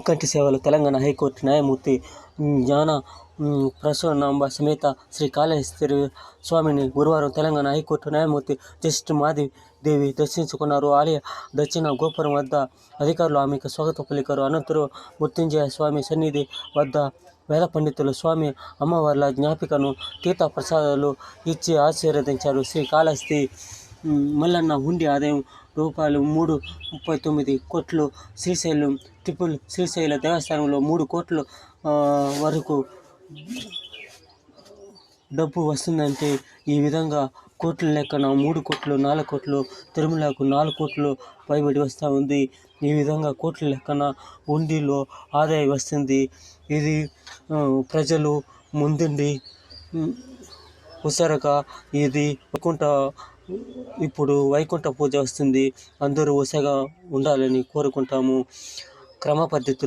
ముక్కంటి సేవలు తెలంగాణ హైకోర్టు న్యాయమూర్తి జ్ఞాన ప్రసన్నాంబ సమేత శ్రీ కాళహస్తీశ్వర స్వామిని గురువారం తెలంగాణ హైకోర్టు న్యాయమూర్తి జస్టిస్ మాధవీదేవి దర్శించుకున్నారు. ఆలయ దక్షిణ గోపురం వద్ద అధికారులు ఆమెకు స్వాగతం పలికారు. అనంతరం మృత్యుంజయ స్వామి సన్నిధి వద్ద వేద పండితులు స్వామి అమ్మవార్ల జ్ఞాపికను తీర్థ ప్రసాదాలు ఇచ్చి ఆశీర్వదించారు. శ్రీ కాళహస్తి మల్లన్న హుండీ ఆదాయం రూ. 3.39 కోట్లు. శ్రీశైలం ట్రిపుల్ శ్రీశైల దేవస్థానంలో 3 కోట్ల వరకు డబ్బు వస్తుందంటే ఈ విధంగా కోట్ల లెక్కన 3 కోట్లు, 4 కోట్లు, తిరుమలకు 4 కోట్లు పైబడి వస్తూ ఉంది. ఈ విధంగా కోట్ల లెక్కన హుండీలో ఆదాయం వస్తుంది. ఇది ప్రజలు ముందుండి హుషారుగా ఇది ఇప్పుడు వైకుంఠ పూజ వస్తుంది. అందరూ హుషారుగా ఉండాలని కోరుకుంటాము. క్రమ పద్ధతిలో